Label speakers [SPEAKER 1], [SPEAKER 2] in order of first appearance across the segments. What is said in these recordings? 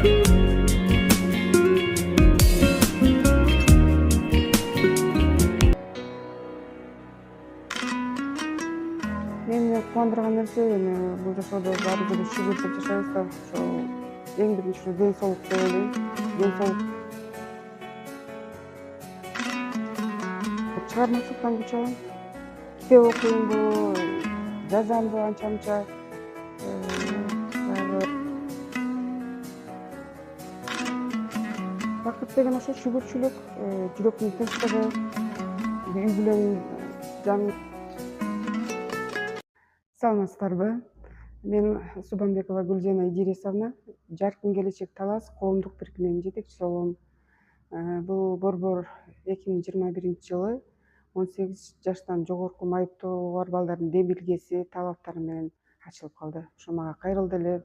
[SPEAKER 1] Мени кубандырган нерсе эми бул жашоодо баарыбыз эле шүгүр деп жашайбыз да, ошол эң биринчи ушул ден соолук деп ойлойм. Ден соолук чыгармачылыктан күч алам. Китеп окуймбу, жазамбы анча мынча. Баягы бакыт деген ошо шүгүрчүлүк, жүрөктүн тынчтыгы, үй бүлөнүн жаңы. Саламатсыздарбы? Мен Субанбекова Гүлжена Идирисовна, Жаркын келечек Талас коомдук бирикменин жетекчиси болом. Бул борбор 2021 жылы 18 жаштан жогорку майыптуулугу бар балдардын дем илгеси талаптары менен ачылып калды. Ошо мага кайрылды эле.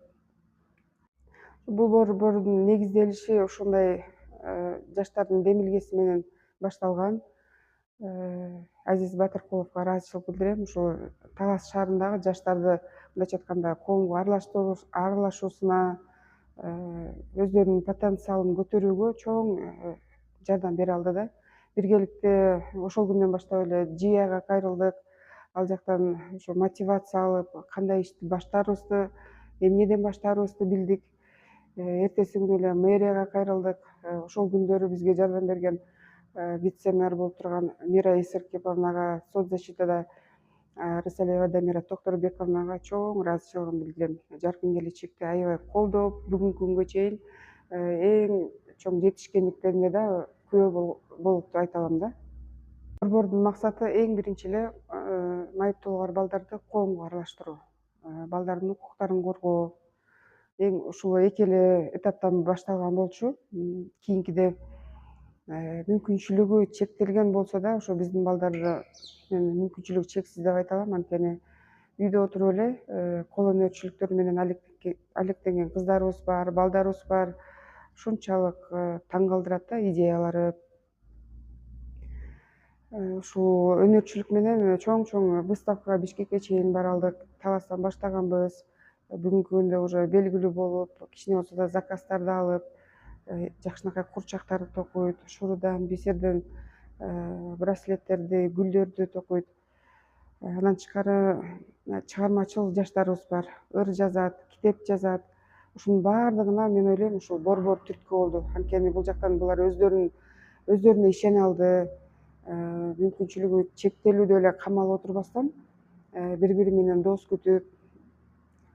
[SPEAKER 1] Бул борбордун негизделиши ушундай жаштардын дем илгеси менен башталган. Азиз Батыркуловго ыраазычылык билдирем. Ушул Талас шаарындагы жаштарды мындайча айтканда коомго аралашуусуна, өздөрүнүн потенциалын көтөрүүгө чоң жардам бере алды да. Биргеликте ошол күндөн баштап эле ЖИАга кайрылдык. Ал жактан ошо мотивация алып, кандай ишти баштаарыбызды, эмнеден баштаарыбызды билдик. Эртеси күнү эле мэрияга кайрылдык. Ошол күндөрү бизге жардам берген вице-мэр болуп турган Мира Исыркиповнага, соцзащитада Рысалиева Дамира Токторбековнага чоң ыраазычылыгымды билдирем. Жаркын келечекти аябай колдоп, бүгүнкү күнгө чейин эң чоң жетишкендиктерине да күбө болуп деп айта алам да. Борбордун максаты эң биринчи эле майыптуулугу бар балдарды коомго аралаштыруу, балдардын укуктарын коргоо. Эң ушул эки эле этаптан башталган болчу. Кийинкиде мүмкүнчүлүгү чектелген болсо да, ошо биздин балдарда мүмкүнчүлүгү чексиз деп айта алам. Анткени үйдө отуруп эле кол өнөрчүлүктөр менен алектенген кыздарыбыз бар, балдарыбыз бар. Ушунчалык таң калтырат да идеялары. Ушул өнөрчүлүк менен чоң выставкага Бишкекке чейин бара алдык. Таластан баштаганбыз. Бүгүнкү күндө уже белгилүү болуп, кичине болсо да заказдарды алып, жакшынакай курчактарды токуйт, шурудан, бисерден браслеттерди, гүлдөрдү токуйт. Андан тышкары чыгармачыл жаштарыбыз бар. Ыр жазат, китеп жазат. Ушунун баардыгына мен ойлойм ушул борбор түрткү болду. Анткени бул жактан булар өздөрүнө ишене алды. Мүмкүнчүлүгү чектелүүдө эле камалып отурбастан бири менен дос күтүп,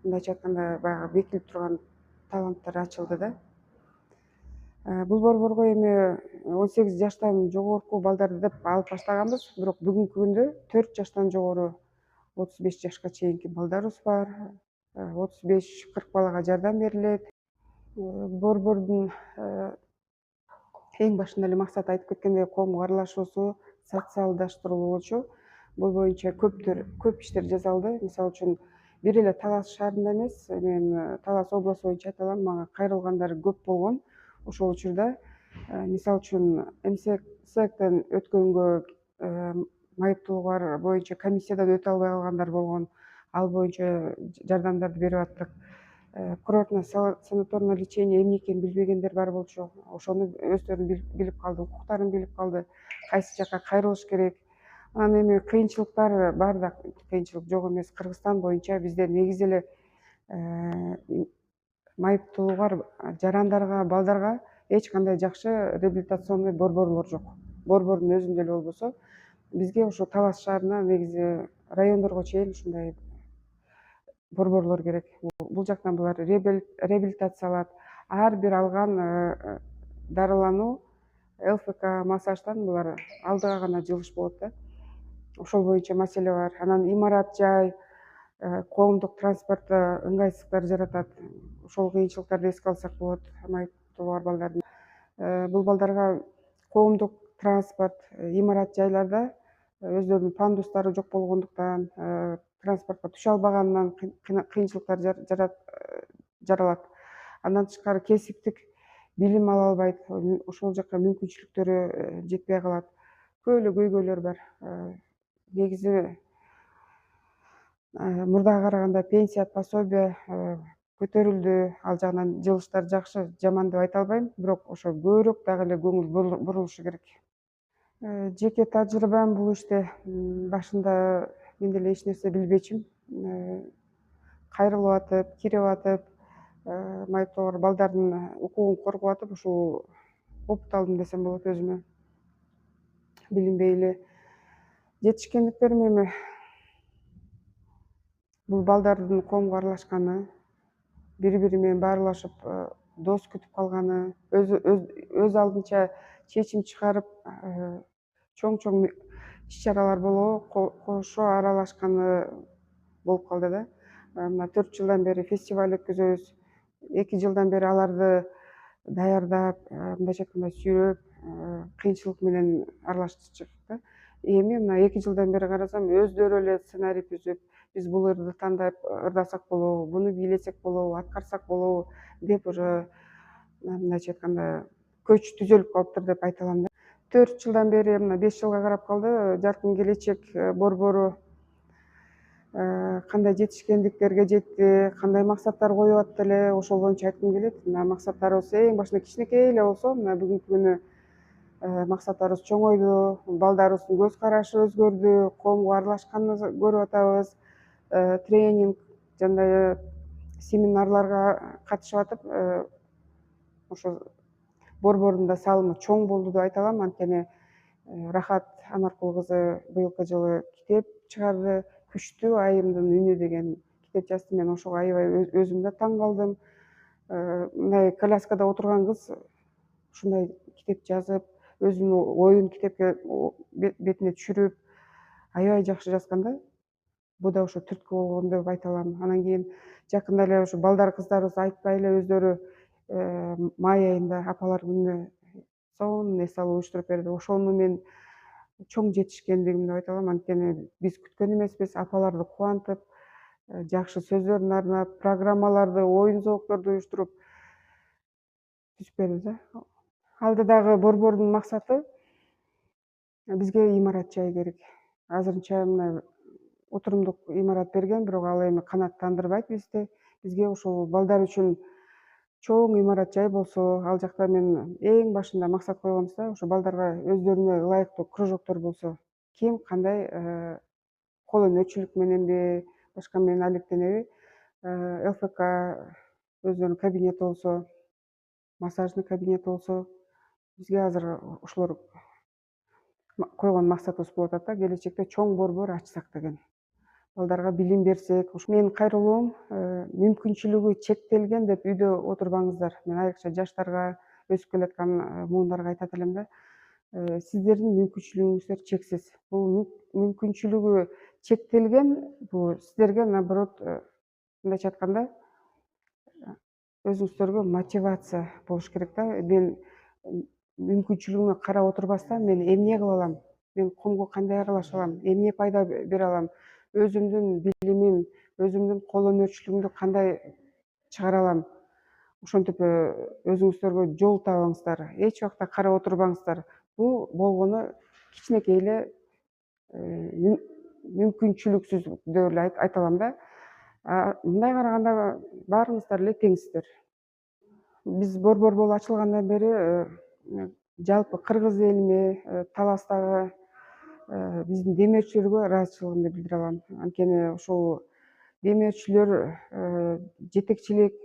[SPEAKER 1] мындайча айтканда баягы бекилип турган таланттар ачылды да. Бул борборго эми 18 жаштан жогорку балдарды деп алып баштаганбыз, бирок бүгүнкү күндө 4 жаштан жогору 35 жашка чейинки балдарыбыз бар. 35-40 балага жардам берилет. Борбордун эң башында эле максаты айтып кеткендей коомго аралашуусу, социалдаштыруу болчу. Бул боюнча көп иштер жасалды. Мисалы үчүн бир эле Талас шаарында эмес, мен Талас областу боюнча айта алам, мага кайрылгандар көп болгон. Ошол учурда мисалы үчүн МСЭКтен өткөнгө майыптуулугу бар боюнча комиссиядан өтө албай калгандар болгон. Ал боюнча жардамдарды берип аттык. Курортно-санаторное лечение эмне экенин билбегендер бар болчу. Ошону өздөрү билип калды, укуктарын билип калды, кайсы жака кайрылыш керек. Анан эми кыйынчылыктар бар да, кыйынчылык жок эмес. Кыргызстан боюнча бизде негизи эле майыптуулугу бар жарандарга, балдарга эч кандай жакшы реабилитационный борборлор жок. Борбордун өзүндө эле болбосо, бизге ошо Талас шаарына негизи райондорго чейин ушундай борборлор керек. Бул жактан булар реабилитация алат. Ар бир алган дарылануу ЛФК, массаждан булар алдыга гана жылыш болот да. Ошол боюнча маселе бар. Анан имарат жай, коомдук транспортто ыңгайсыздыктар жаратат. Ошол кыйынчылыктарды эске алсак болот. Майыптуулугу бар балдардын. Бул балдарга коомдук транспорт, имарат жайларда өздөрүнүн пандустары жок болгондуктан, транспортко түшө албаганынан кыйынчылыктар жаралат. Андан тышкары кесиптик билим ала албайт. Ошол жака мүмкүнчүлүктөрү жетпей калат. Көп эле көйгөйлөр бар. Негизи мурдага караганда пенсия, пособие көтөрүлдү, ал жагынан жылыштар жакшы, жаман деп айта албайм, бирок ошо көбүрөөк дагы эле көңүл бурулушу керек. Жеке тажрыйбам бул иште башында мен деле эч нерсе билбечүмүн. Кайрылып атып, кирип атып, майыптоогор балдардын укугун коргоп атып, ушул опыт алдым десем болот өзүмө. Билинбей эле жетишкендиктерим эми бул балдардын коомго аралашканы, бири бири менен баарлашып дос күтүп калганы, өз алдынча чечим чыгарып, чоң иш чаралар болобу кошо аралашканы болуп калды да. Мына 4 жылдан бери фестиваль өткөзөбүз. 2 жылдан бери аларды даярдап, мындайча айтканда сүйрөп, кыйынчылык менен аралаштык да. Эми мына 2 жылдан бери карасам, өздөрү эле сценарий түзүп, биз бул ырды тандап ырдасак болобу, буну бийлесек болобу, аткарсак болобу деп уже мындайча айтканда көч түзөлүп калыптыр деп айта алам да. 4 жылдан бери мына 5 жылга карап калды. Жаркын келечек борбору кандай жетишкендиктерге жетти, кандай максаттар коюп атты эле, ошол боюнча айткым келет. Мына максаттарыбыз эң башында кичинекей эле болсо, мына бүгүнкү күнү максаттарыбыз чоңойду, балдарыбыздын көз карашы өзгөрдү, коомго аралашканды көрүп атабыз, тренинг жана семинарларга катышып атып, ошо борбордун да салымы чоң болду деп айта алам. Анткени Рахат Анаркул кызы быйылкы жылы китеп чыгарды, "Күчтүү айымдын үнү" деген китеп жазды. Мен ошого аябай өзүм да таң калдым. Мындай коляскада отурган кыз ушундай китеп жазып, өзүнүн оюн китепке бетине түшүрүп, аябай жакшы жазган да. Бул да ошо түрткү болгон деп айта алам. Анан кийин жакында эле ошо балдар кыздарыбыз айтпай эле өздөрү май айында апалар күнүнө сонун эс алуу уюштуруп берди. Ошону мен чоң жетишкендигим деп айта алам. Анткени биз күткөн эмеспиз, апаларды кубантып, жакшы сөздөрүн арнап, программаларды, оюн зоокторду уюштуруп түзүп берди да. Алдыдагы борбордун максаты бизге имарат жай керек. Азырынча мына отурумдук имарат берген, бирок ал эми канааттандырбайт бизди. Бизге ушул балдар үчүн чоң имарат жай болсо, ал жакта мен эң башында максат койгонбуз да, ошо балдарга өздөрүнө ылайыктуу кружоктор болсо, ким кандай кол өнөрчүлүк мененби, башка менен алектенеби, ЛФК өздөрүнүн кабинети болсо, массажный кабинети болсо, бизге азыр ушулар койгон максатыбыз болуп атат да, келечекте чоң борбор ачсак деген. Балдарга билим берсек, менин кайрылуум мүмкүнчүлүгү чектелген деп үйдө отурбаңыздар. Мен айрыкча жаштарга, өсүп келаткан муундарга айтат элем да. Сиздердин мүмкүнчүлүгүңүздөр чексиз. Бул мүмкүнчүлүгү чектелген, бул сиздерге наоборот, мындайча айтканда, өзүңүздөргө мотивация болуш керек да. Мен мүмкүнчүлүгүмө карап отурбастан, мен эмне кыла алам, мен коомго кандай аралаша алам, эмне пайда бере алам, өзүмдүн билимим, өзүмдүн кол өнөрчүлүгүмдү кандай чыгара алам. Ошентип өзүңүздөргө жол табыңыздар, эч убакта карап отурбаңыздар. Бул болгону кичинекей эле мүмкүнчүлүксүз деп эле айта алам да. Мындай караганда баарыңыздар эле теңсиздер. Биз борбор болуп ачылгандан бери жалпы кыргыз элине, Таластагы биздин демөөрчүлөргө ыраазычылыгымды билдире алам. Анткени ушул демөөрчүлөр жетекчилик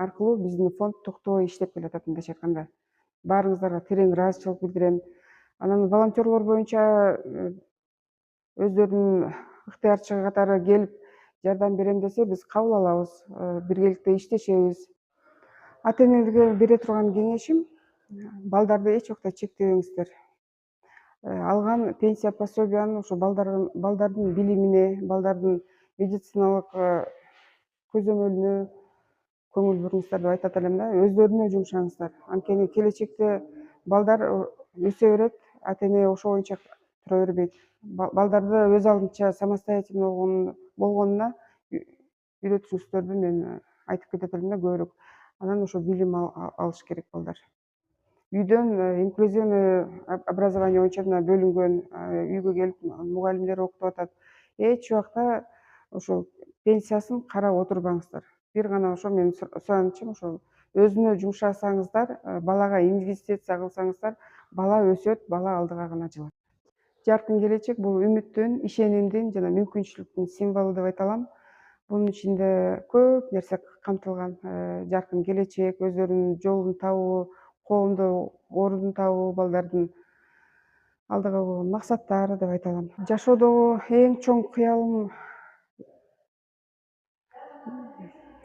[SPEAKER 1] аркылуу биздин фонд токтобой иштеп келатат, мындайча айтканда. Баарыңыздарга терең ыраазычылык билдирем. Анан волонтерлор боюнча өздөрүнүн ыктыярчы катары келип жардам берем десе, биз кабыл алабыз, биргеликте иштешебиз. Ата энелерге бере турган кеңешим, балдарды эч убакта чектебеңиздер. Алган пенсия пособияны ошо балдардын билимине, балдардын медициналык көзөмөлүнө көңүл буруңуздар деп айтат элем да. Өздөрүнө жумшаңыздар. Анткени келечекте балдар өсө берет, ата эне ошо боюнча тура бербейт. Балдарды өз алдынча самостоятельный болгонуна үйрөтүңүздөрдү мен айтып кетет элем да көбүрөөк. Анан ошо билим алыш керек балдар. Үйдөн инклюзивный образование боюнча мына бөлүнгөн, үйгө келип мугалимдер окутуп атат. Эч убакта ошо пенсиясын карап отурбаңыздар. бир гана ошо менин суранычым ошо өзүнө жумшасаңыздар, балага инвестиция кылсаңыздар, бала өсөт, бала алдыга гана жылат. Жаркын келечек бул үмүттүн, ишенимдин жана мүмкүнчүлүктүн символу деп айта алам. Bunun içinde көп нерсе камтылган. Жаркын келечек, өздөрүнүн жолун табуу, коомдо ордун табуу, балдардын алдыга койгон максаттары деп айта алам. Жашоодогу эң чоң кыялым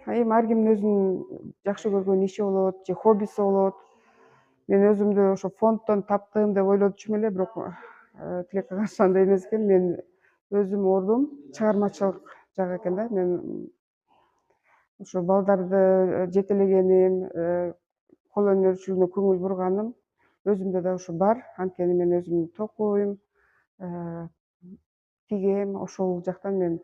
[SPEAKER 1] эми ар кимдин өзүнүн жакшы көргөн иши болот же хоббиси болот. Мен өзүмдү ошо фонддон таптым деп ойлочумун эле, бирок тилекке каршы андай эмес экен. Мен өзүм ордум чыгармачылык жагы экен да. Мен ошо балдарды жетелегеним, кол өнөрчүлүгүнө көңүл бурганым өзүмдө да ушу бар. Анткени мен өзүм токойм, тигем. Ошол жактан мен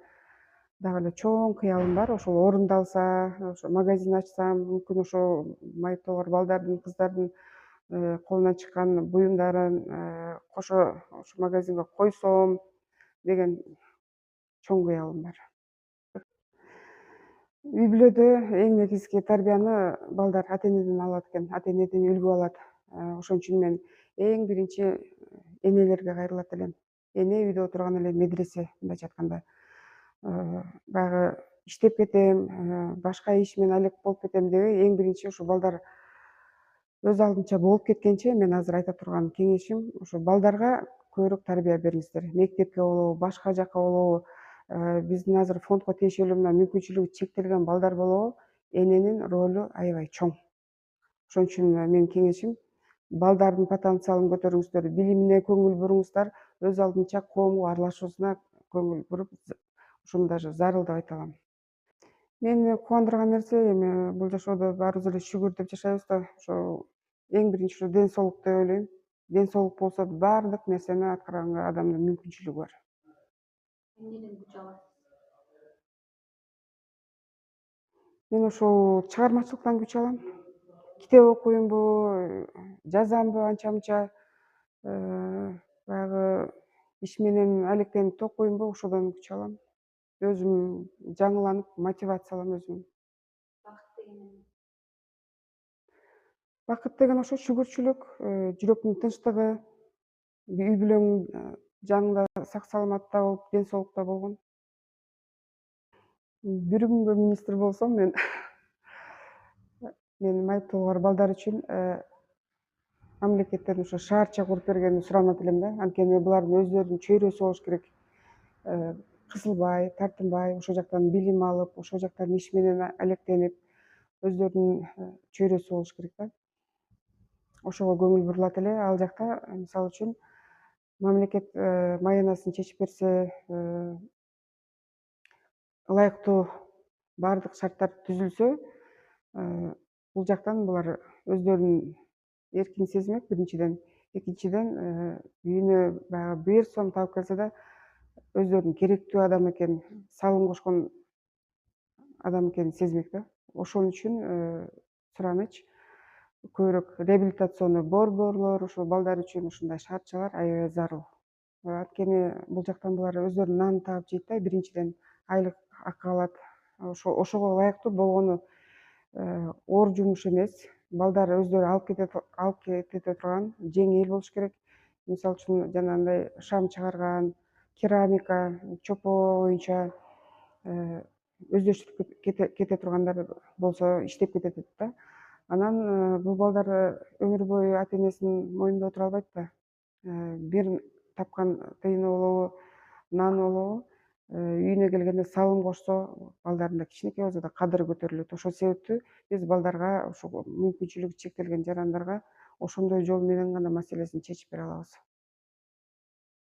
[SPEAKER 1] дагы эле чоң кыялым бар. Ошол орундалса, ошо магазин ачсам, мүмкүн ошо майыпталгар балдардын, кыздардын колунан чыккан буюмдарын кошо ошо магазинге койсом деген чоң кыялым бар. Үй бүлөдө эң негизги тарбияны балдар ата энеден алат экен, ата энеден үлгү алат. Ошон үчүн мен эң биринчи энелерге кайрылат элем. Эне үйдө отурган эле медресе, мындайча айтканда. Баягы иштеп кетем, башка иш менен алек болуп кетем дебей, эң биринчи ушу балдар өз алдынча болуп кеткенче, мен азыр айта турган кеңешим ошо балдарга көбүрөөк тарбия бериңиздер. Мектепке болобу, башка жакка болобу, биздин азыр фондко тиешелүү мына мүмкүнчүлүгү чектелген балдар болобу, эненин ролу аябай чоң. Ошон үчүн менин кеңешим балдардын потенциалын көтөрүңүздөр, билимине көңүл буруңуздар, өз алдынча коомго аралашуусуна көңүл буруп, ошону даже зарыл деп айта алам. Мени кубандырган нерсе эми бул жашоодо баарыбыз эле шүгүр деп жашайбыз да, ошо эң биринчи ушу ден соолук деп ойлойм. Ден соолук болсо баардык нерсени аткарганга адамдын мүмкүнчүлүгү бар. Эмнеден күч аласыз? Мен ошол чыгармачылыктан күч алам. Китеп окуймбу, жазамбы анча мынча, баягы иш менен алектенип токоймбу, ошодон күч алам. Өзүм жаңыланып, мотивацияланам өзүм. Бакыт деген эмне? Бакыт деген ошо шүгүрчүлүк, жүрөктүн тынчтыгы, үй бүлөң жаныңда сак саламатта болуп, ден соолукта болгон. Бир күнгө министр болсом мен майыпталгар балдар үчүн мамлекеттен ошо шаарча куруп бергенин суранат элем да. Анткени булардын өздөрүнүн чөйрөсү болуш керек. Кысылбай, тартынбай, ошол жактан билим алып, ошол жактан иш менен алектенип, өздөрүнүн чөйрөсү болуш керек да. Ошого көңүл бурулат эле. Ал жакта мисалы үчүн мамлекет маянасын чечип берсе, ылайыктуу баардык шарттар түзүлсө, бул жактан булар өздөрүн эркин сезмек биринчиден. Экинчиден, үйүнө баягы 1 сом таап келсе да, өздөрүнүн керектүү адам экенин, салым кошкон адам экенин сезмек да. Ошон үчүн сураныч көбүрөөк реабилитационный борборлор, ошо балдар үчүн ушундай шартчалар аябай зарыл. Анткени бул жактан булар өздөрүнүн нанын таап жейт да, биринчиден айлык акы алат. Ошого ылайыктуу болгону оор жумуш эмес. Балдар өздөрү алып кете турган жеңил болуш керек. Мисалы үчүн жанагындай шам чыгарган, керамика, чопо боюнча өздөштүрүп кете тургандар болсо иштеп кетет да. Анан бул балдар өмүр бою ата энесинин мойнунда отура албайт да. Бир тапкан тыйыны болобу, наны болобу, үйүнө келгенде салым кошсо, балдарында кичинекей болсо да кадыры көтөрүлөт. Ошол себептүү биз балдарга, ошо мүмкүнчүлүгү чектелген жарандарга ошондой жол менен гана маселесин чечип бере алабыз.